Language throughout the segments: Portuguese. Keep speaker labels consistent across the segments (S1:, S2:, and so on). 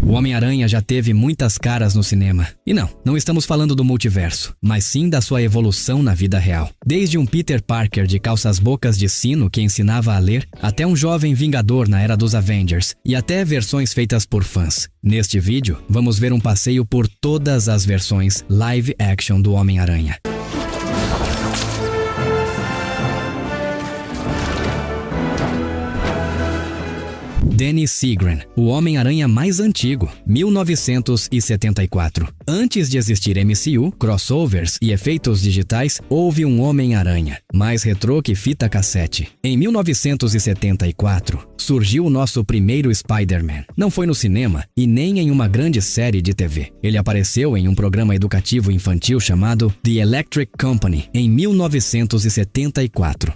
S1: O Homem-Aranha já teve muitas caras no cinema. E não estamos falando do multiverso, mas sim da sua evolução na vida real. Desde um Peter Parker de calças bocas de sino que ensinava a ler, até um jovem vingador na era dos Avengers, e até versões feitas por fãs. Neste vídeo, vamos ver um passeio por todas as versões live action do Homem-Aranha. Dennis Sigren, o Homem-Aranha mais antigo, 1974. Antes de existir MCU, crossovers e efeitos digitais, houve um Homem-Aranha, mais retrô que fita cassete. Em 1974, surgiu o nosso primeiro Spider-Man. Não foi no cinema e nem em uma grande série de TV. Ele apareceu em um programa educativo infantil chamado The Electric Company, em 1974.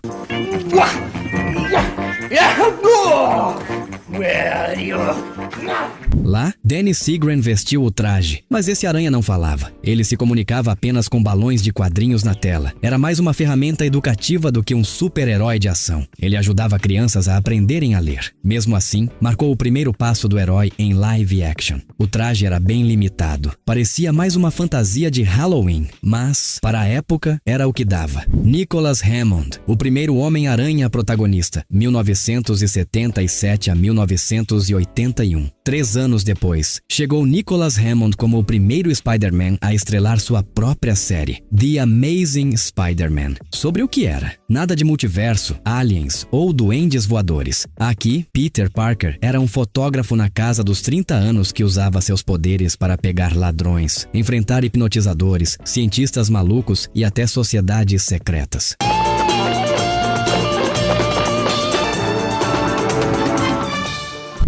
S1: Lá, Dennis Sigren vestiu o traje, mas esse aranha não falava. Ele se comunicava apenas com balões de quadrinhos na tela. Era mais uma ferramenta educativa do que um super-herói de ação. Ele ajudava crianças a aprenderem a ler. Mesmo assim, marcou o primeiro passo do herói em live action. O traje era bem limitado. Parecia mais uma fantasia de Halloween, mas, para a época, era o que dava. Nicholas Hammond, o primeiro Homem-Aranha protagonista, 1977 a 1981. 3 anos depois, chegou Nicholas Hammond como o primeiro Spider-Man a estrelar sua própria série, The Amazing Spider-Man. Sobre o que era? Nada de multiverso, aliens ou duendes voadores. Aqui, Peter Parker era um fotógrafo na casa dos 30 anos que usava seus poderes para pegar ladrões, enfrentar hipnotizadores, cientistas malucos e até sociedades secretas.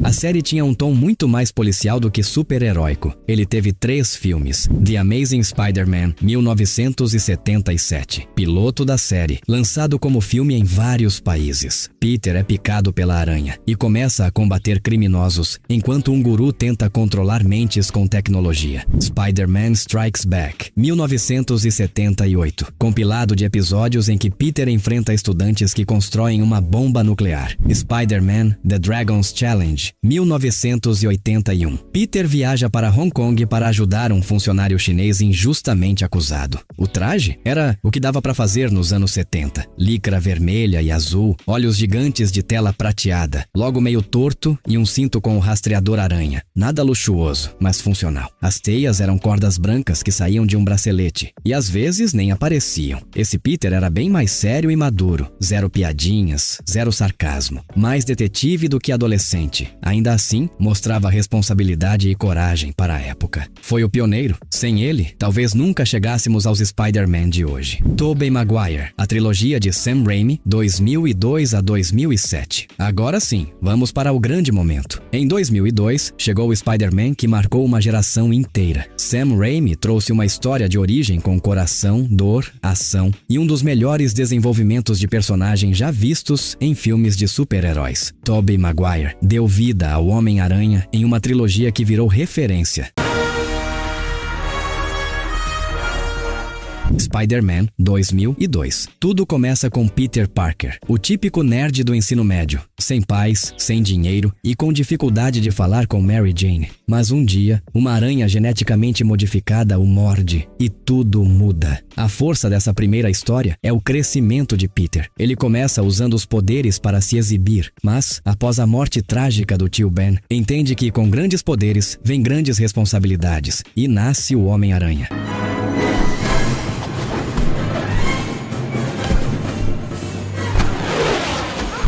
S1: A série tinha um tom muito mais policial do que super-heróico. Ele teve 3 filmes. The Amazing Spider-Man, 1977. Piloto da série, lançado como filme em vários países. Peter é picado pela aranha e começa a combater criminosos, enquanto um guru tenta controlar mentes com tecnologia. Spider-Man Strikes Back, 1978. Compilado de episódios em que Peter enfrenta estudantes que constroem uma bomba nuclear. Spider-Man The Dragon's Challenge, 1981. Peter viaja para Hong Kong para ajudar um funcionário chinês injustamente acusado. O traje era o que dava para fazer nos anos 70. Licra vermelha e azul, olhos gigantes de tela prateada, logo meio torto e um cinto com o rastreador aranha. Nada luxuoso, mas funcional. As teias eram cordas brancas que saíam de um bracelete e às vezes nem apareciam. Esse Peter era bem mais sério e maduro. Zero piadinhas, zero sarcasmo. Mais detetive do que adolescente. Ainda assim, mostrava responsabilidade e coragem para a época. Foi o pioneiro. Sem ele, talvez nunca chegássemos aos Spider-Man de hoje. Tobey Maguire, a trilogia de Sam Raimi, 2002 a 2007. Agora sim, vamos para o grande momento. Em 2002, chegou o Spider-Man que marcou uma geração inteira. Sam Raimi trouxe uma história de origem com coração, dor, ação e um dos melhores desenvolvimentos de personagem já vistos em filmes de super-heróis. Tobey Maguire deu vida ao Homem-Aranha em uma trilogia que virou referência. Spider-Man 2002. Tudo começa com Peter Parker, o típico nerd do ensino médio, sem pais, sem dinheiro e com dificuldade de falar com Mary Jane. Mas um dia, uma aranha geneticamente modificada o morde e tudo muda. A força dessa primeira história é o crescimento de Peter. Ele começa usando os poderes para se exibir, mas, após a morte trágica do tio Ben, entende que com grandes poderes vem grandes responsabilidades e nasce o Homem-Aranha.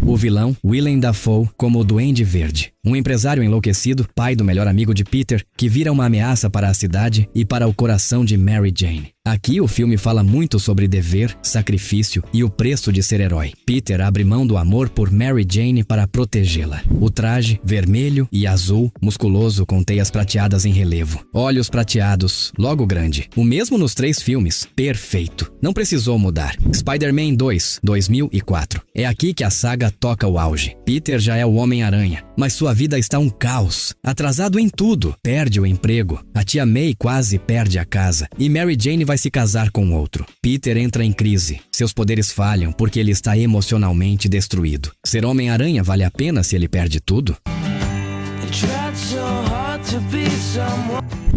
S1: O vilão, Willem Dafoe, como o Duende Verde. Um empresário enlouquecido, pai do melhor amigo de Peter, que vira uma ameaça para a cidade e para o coração de Mary Jane. Aqui o filme fala muito sobre dever, sacrifício e o preço de ser herói. Peter abre mão do amor por Mary Jane para protegê-la. O traje, vermelho e azul, musculoso com teias prateadas em relevo. Olhos prateados, logo grande. O mesmo nos 3 filmes. Perfeito. Não precisou mudar. Spider-Man 2, 2004. É aqui que a saga toca o auge. Peter já é o Homem-Aranha, mas sua vida está um caos. Atrasado em tudo. Perde o emprego. A tia May quase perde a casa. E Mary Jane vai se casar com outro. Peter entra em crise. Seus poderes falham porque ele está emocionalmente destruído. Ser Homem-Aranha vale a pena se ele perde tudo?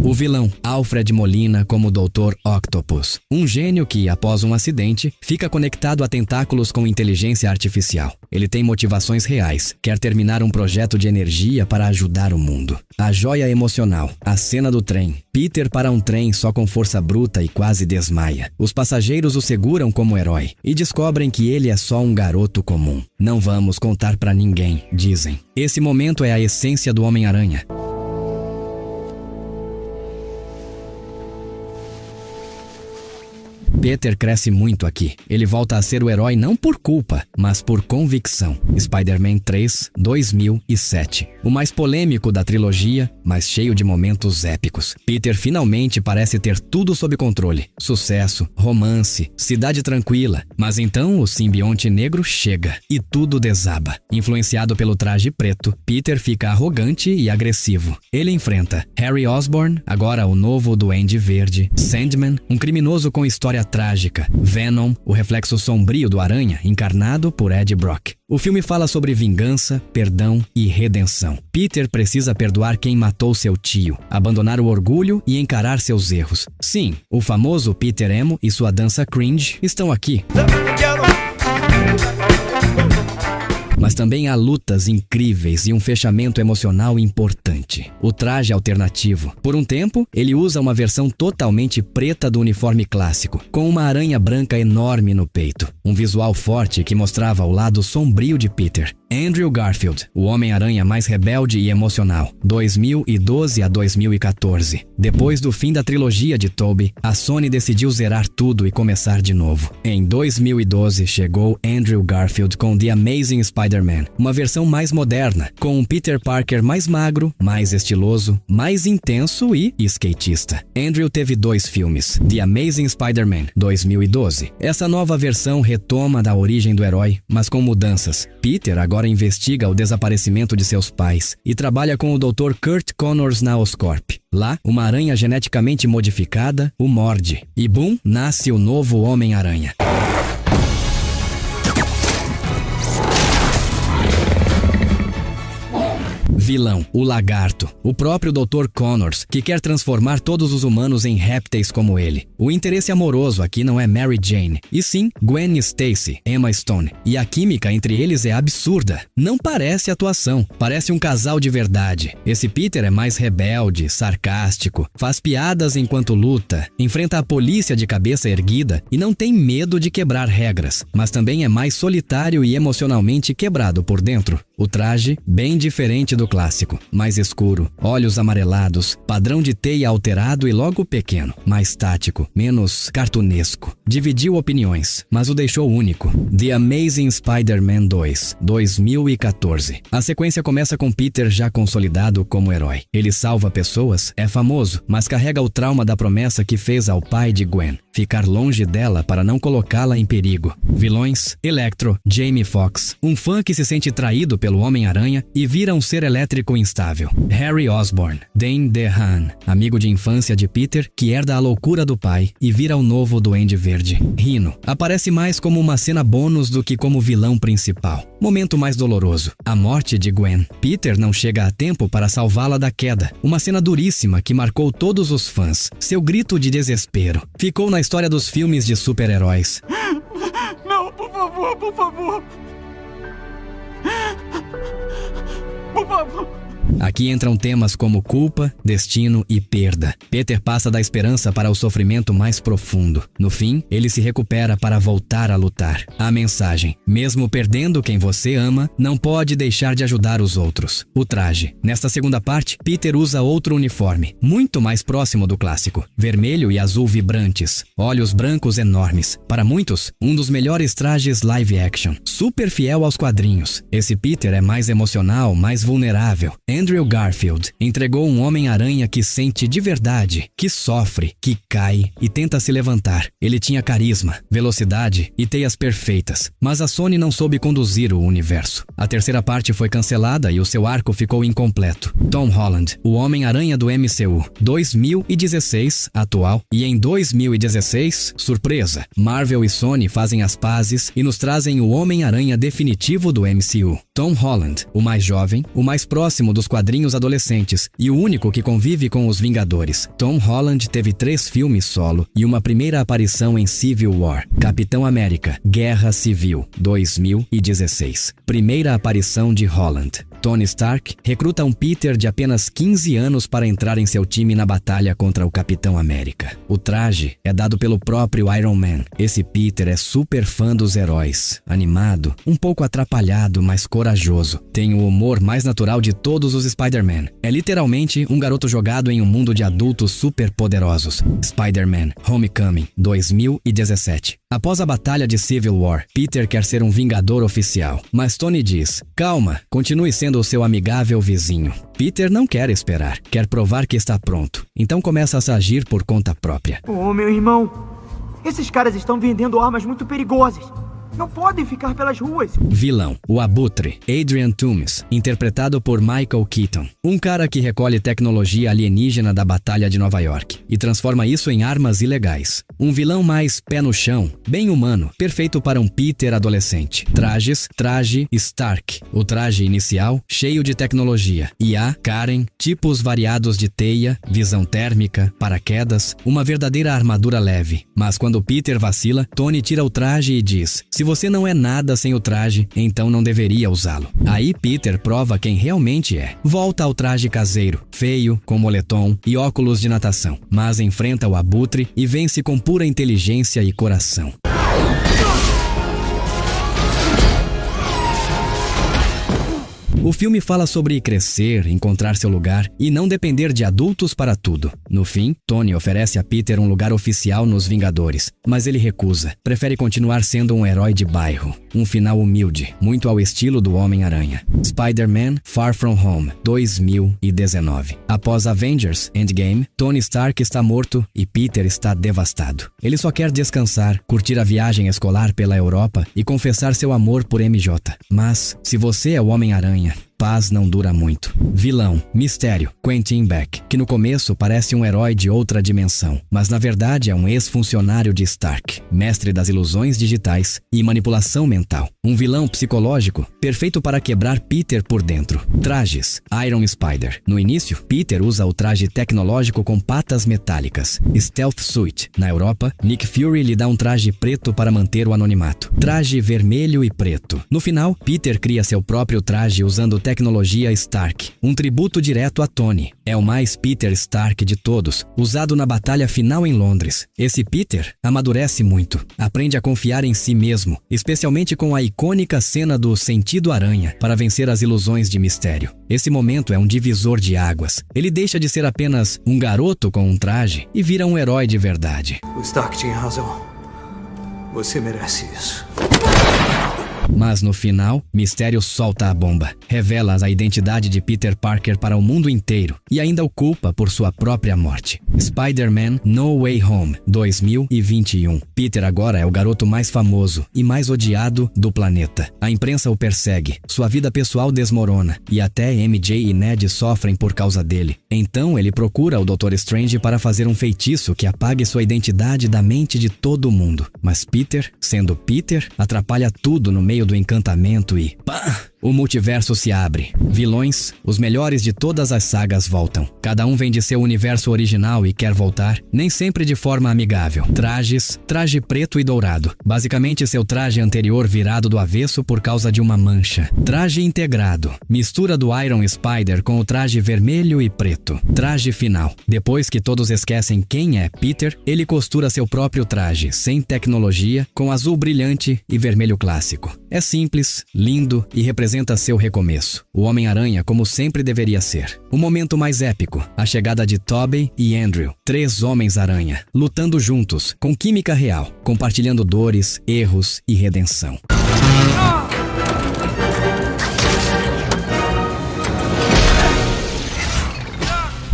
S1: O vilão, Alfred Molina como Dr. Octopus, um gênio que, após um acidente, fica conectado a tentáculos com inteligência artificial. Ele tem motivações reais, quer terminar um projeto de energia para ajudar o mundo. A joia emocional, a cena do trem. Peter para um trem só com força bruta e quase desmaia. Os passageiros o seguram como herói e descobrem que ele é só um garoto comum. Não vamos contar pra ninguém, dizem. Esse momento é a essência do Homem-Aranha. Peter cresce muito aqui. Ele volta a ser o herói não por culpa, mas por convicção. Spider-Man 3, 2007. O mais polêmico da trilogia, mas cheio de momentos épicos. Peter finalmente parece ter tudo sob controle. Sucesso, romance, cidade tranquila. Mas então o simbionte negro chega e tudo desaba. Influenciado pelo traje preto, Peter fica arrogante e agressivo. Ele enfrenta Harry Osborn, agora o novo Duende Verde, Sandman, um criminoso com história trágica, Venom, o reflexo sombrio do Aranha, encarnado por Ed Brock. O filme fala sobre vingança, perdão e redenção. Peter precisa perdoar quem matou seu tio, abandonar o orgulho e encarar seus erros. Sim, o famoso Peter Emo e sua dança cringe estão aqui. Mas também há lutas incríveis e um fechamento emocional importante. O traje alternativo. Por um tempo, ele usa uma versão totalmente preta do uniforme clássico, com uma aranha branca enorme no peito. Um visual forte que mostrava o lado sombrio de Peter. Andrew Garfield, o Homem-Aranha mais rebelde e emocional, 2012 a 2014. Depois do fim da trilogia de Tobey, a Sony decidiu zerar tudo e começar de novo. Em 2012 chegou Andrew Garfield com The Amazing Spider-Man, uma versão mais moderna, com um Peter Parker mais magro, mais estiloso, mais intenso e skatista. Andrew teve 2 filmes, The Amazing Spider-Man, 2012. Essa nova versão retoma da origem do herói, mas com mudanças. Peter agora investiga o desaparecimento de seus pais e trabalha com o Dr. Kurt Connors na Oscorp. Lá, uma aranha geneticamente modificada o morde. E boom, nasce o novo Homem-Aranha. Vilão, o Lagarto, o próprio Dr. Connors, que quer transformar todos os humanos em répteis como ele. O interesse amoroso aqui não é Mary Jane, e sim Gwen Stacy, Emma Stone. E a química entre eles é absurda. Não parece atuação, parece um casal de verdade. Esse Peter é mais rebelde, sarcástico, faz piadas enquanto luta, enfrenta a polícia de cabeça erguida e não tem medo de quebrar regras, mas também é mais solitário e emocionalmente quebrado por dentro. O traje, bem diferente do clássico, mais escuro, olhos amarelados, padrão de teia alterado e logo pequeno, mais tático, menos cartunesco. Dividiu opiniões, mas o deixou único. The Amazing Spider-Man 2, 2014. A sequência começa com Peter já consolidado como herói. Ele salva pessoas, é famoso, mas carrega o trauma da promessa que fez ao pai de Gwen, ficar longe dela para não colocá-la em perigo. Vilões, Electro, Jamie Foxx, um fã que se sente traído pelo Homem-Aranha e vira um ser elétrico instável. Harry Osborn, Dane DeHaan, amigo de infância de Peter, que herda a loucura do pai e vira o novo Duende Verde. Rhino, aparece mais como uma cena bônus do que como vilão principal. Momento mais doloroso, a morte de Gwen. Peter não chega a tempo para salvá-la da queda. Uma cena duríssima que marcou todos os fãs. Seu grito de desespero ficou na história dos filmes de super-heróis.
S2: Não, por favor, por favor. Por favor.
S1: Aqui entram temas como culpa, destino e perda. Peter passa da esperança para o sofrimento mais profundo. No fim, ele se recupera para voltar a lutar. A mensagem: mesmo perdendo quem você ama, não pode deixar de ajudar os outros. O traje. Nesta segunda parte, Peter usa outro uniforme, muito mais próximo do clássico. Vermelho e azul vibrantes. Olhos brancos enormes. Para muitos, um dos melhores trajes live action. Super fiel aos quadrinhos. Esse Peter é mais emocional, mais vulnerável. Andrew Garfield entregou um Homem-Aranha que sente de verdade, que sofre, que cai e tenta se levantar. Ele tinha carisma, velocidade e teias perfeitas, mas a Sony não soube conduzir o universo. A terceira parte foi cancelada e o seu arco ficou incompleto. Tom Holland, o Homem-Aranha do MCU, 2016, atual, e em 2016, surpresa, Marvel e Sony fazem as pazes e nos trazem o Homem-Aranha definitivo do MCU. Tom Holland, o mais jovem, o mais próximo dos quadrinhos adolescentes e o único que convive com os Vingadores. Tom Holland teve 3 filmes solo e uma primeira aparição em Civil War. Capitão América, Guerra Civil, 2016. Primeira aparição de Holland. Tony Stark recruta um Peter de apenas 15 anos para entrar em seu time na batalha contra o Capitão América. O traje é dado pelo próprio Iron Man. Esse Peter é super fã dos heróis, animado, um pouco atrapalhado, mas corajoso. Tem o humor mais natural de todos os Spider-Man. É literalmente um garoto jogado em um mundo de adultos super poderosos. Spider-Man Homecoming, 2017. Após a batalha de Civil War, Peter quer ser um Vingador oficial, mas Tony diz: calma, continue sendo o seu amigável vizinho. Peter não quer esperar, quer provar que está pronto, então começa a agir por conta própria.
S3: Oh, meu irmão, esses caras estão vendendo armas muito perigosas. Não podem ficar pelas ruas.
S1: Vilão, o Abutre, Adrian Toomes, interpretado por Michael Keaton. Um cara que recolhe tecnologia alienígena da Batalha de Nova York e transforma isso em armas ilegais. Um vilão mais pé no chão, bem humano, perfeito para um Peter adolescente. Traje Stark. O traje inicial, cheio de tecnologia. IA, Karen, tipos variados de teia, visão térmica, paraquedas, uma verdadeira armadura leve. Mas quando Peter vacila, Tony tira o traje e diz: se você não é nada sem o traje, então não deveria usá-lo. Aí Peter prova quem realmente é. Volta ao traje caseiro, feio, com moletom e óculos de natação, mas enfrenta o Abutre e vence com pura inteligência e coração. O filme fala sobre crescer, encontrar seu lugar e não depender de adultos para tudo. No fim, Tony oferece a Peter um lugar oficial nos Vingadores, mas ele recusa. Prefere continuar sendo um herói de bairro. Um final humilde, muito ao estilo do Homem-Aranha. Spider-Man Far From Home, 2019. Após Avengers Endgame, Tony Stark está morto e Peter está devastado. Ele só quer descansar, curtir a viagem escolar pela Europa e confessar seu amor por MJ. Mas, se você é o Homem-Aranha, paz não dura muito. Vilão, Mistério, Quentin Beck, que no começo parece um herói de outra dimensão, mas na verdade é um ex-funcionário de Stark, mestre das ilusões digitais e manipulação mental. Um vilão psicológico, perfeito para quebrar Peter por dentro. Trajes, Iron Spider. No início, Peter usa o traje tecnológico com patas metálicas, Stealth Suit. Na Europa, Nick Fury lhe dá um traje preto para manter o anonimato. Traje vermelho e preto. No final, Peter cria seu próprio traje usando tecnologia Stark, um tributo direto a Tony. É o mais Peter Stark de todos, usado na batalha final em Londres. Esse Peter amadurece muito, aprende a confiar em si mesmo, especialmente com a icônica cena do sentido aranha para vencer as ilusões de Mistério. Esse momento é um divisor de águas. Ele deixa de ser apenas um garoto com um traje e vira um herói de verdade.
S4: O Stark tinha razão. Você merece isso.
S1: Mas no final, Mistério solta a bomba, revela a identidade de Peter Parker para o mundo inteiro e ainda o culpa por sua própria morte. Spider-Man No Way Home, 2021. Peter agora é o garoto mais famoso e mais odiado do planeta. A imprensa o persegue, sua vida pessoal desmorona e até MJ e Ned sofrem por causa dele. Então ele procura o Dr. Strange para fazer um feitiço que apague sua identidade da mente de todo mundo. Mas Peter, sendo Peter, atrapalha tudo no meio do encantamento e pá! O multiverso se abre. Vilões, os melhores de todas as sagas voltam. Cada um vem de seu universo original e quer voltar, nem sempre de forma amigável. Traje preto e dourado. Basicamente seu traje anterior virado do avesso por causa de uma mancha. Traje integrado. Mistura do Iron Spider com o traje vermelho e preto. Traje final. Depois que todos esquecem quem é Peter, ele costura seu próprio traje, sem tecnologia, com azul brilhante e vermelho clássico. É simples, lindo e representa seu recomeço. O Homem-Aranha como sempre deveria ser. O momento mais épico, a chegada de Tobey e Andrew, 3 Homens-Aranha, lutando juntos, com química real, compartilhando dores, erros e redenção.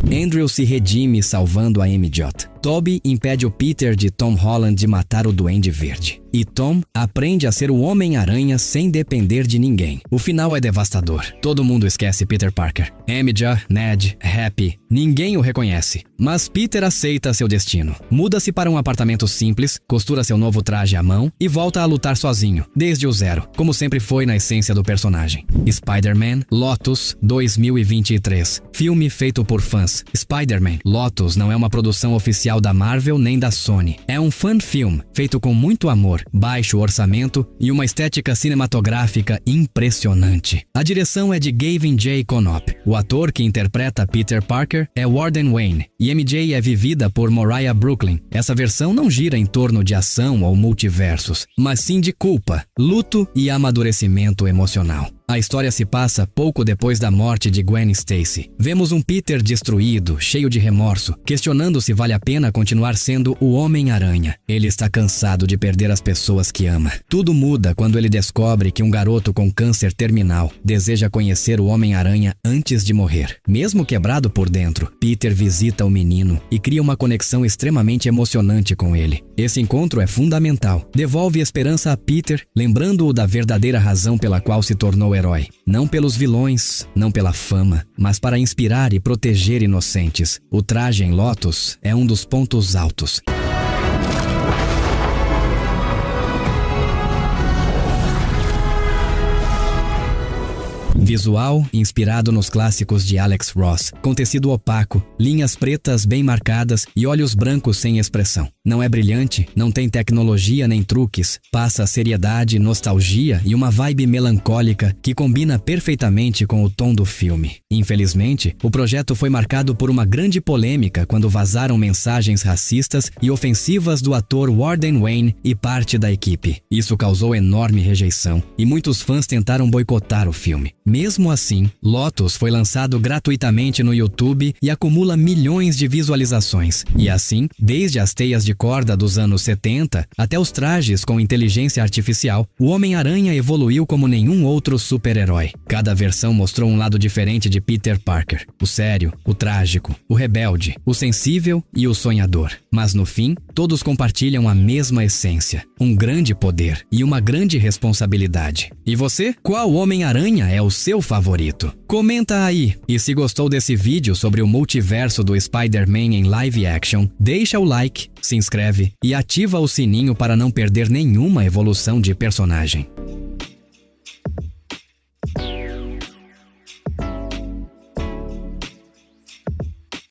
S1: Andrew se redime salvando a MJ. Tobey impede o Peter de Tom Holland de matar o Duende Verde. E Tom aprende a ser o Homem-Aranha sem depender de ninguém. O final é devastador. Todo mundo esquece Peter Parker. MJ, Ned, Happy, ninguém o reconhece. Mas Peter aceita seu destino. Muda-se para um apartamento simples, costura seu novo traje à mão e volta a lutar sozinho, desde o zero, como sempre foi na essência do personagem. Spider-Man Lotus 2023. Filme feito por fãs. Spider-Man Lotus não é uma produção oficial da Marvel nem da Sony. É um fan film feito com muito amor, baixo orçamento e uma estética cinematográfica impressionante. A direção é de Gavin J. Konop. O ator que interpreta Peter Parker é Warden Wayne e MJ é vivida por Moriah Brooklyn. Essa versão não gira em torno de ação ou multiversos, mas sim de culpa, luto e amadurecimento emocional. A história se passa pouco depois da morte de Gwen Stacy. Vemos um Peter destruído, cheio de remorso, questionando se vale a pena continuar sendo o Homem-Aranha. Ele está cansado de perder as pessoas que ama. Tudo muda quando ele descobre que um garoto com câncer terminal deseja conhecer o Homem-Aranha antes de morrer. Mesmo quebrado por dentro, Peter visita o menino e cria uma conexão extremamente emocionante com ele. Esse encontro é fundamental. Devolve esperança a Peter, lembrando-o da verdadeira razão pela qual se tornou herói. Não pelos vilões, não pela fama, mas para inspirar e proteger inocentes. O traje em Lotus é um dos pontos altos. Visual inspirado nos clássicos de Alex Ross, com tecido opaco, linhas pretas bem marcadas e olhos brancos sem expressão. Não é brilhante, não tem tecnologia nem truques, passa seriedade, nostalgia e uma vibe melancólica que combina perfeitamente com o tom do filme. Infelizmente, o projeto foi marcado por uma grande polêmica quando vazaram mensagens racistas e ofensivas do ator Warden Wayne e parte da equipe. Isso causou enorme rejeição e muitos fãs tentaram boicotar o filme. Mesmo assim, Lotus foi lançado gratuitamente no YouTube e acumula milhões de visualizações. E assim, desde as teias de corda dos anos 70 até os trajes com inteligência artificial, o Homem-Aranha evoluiu como nenhum outro super-herói. Cada versão mostrou um lado diferente de Peter Parker: o sério, o trágico, o rebelde, o sensível e o sonhador. Mas no fim, todos compartilham a mesma essência: um grande poder e uma grande responsabilidade. E você? Qual Homem-Aranha é o seu favorito? Comenta aí! E se gostou desse vídeo sobre o multiverso do Spider-Man em live action, deixa o like, se inscreve e ativa o sininho para não perder nenhuma evolução de personagem.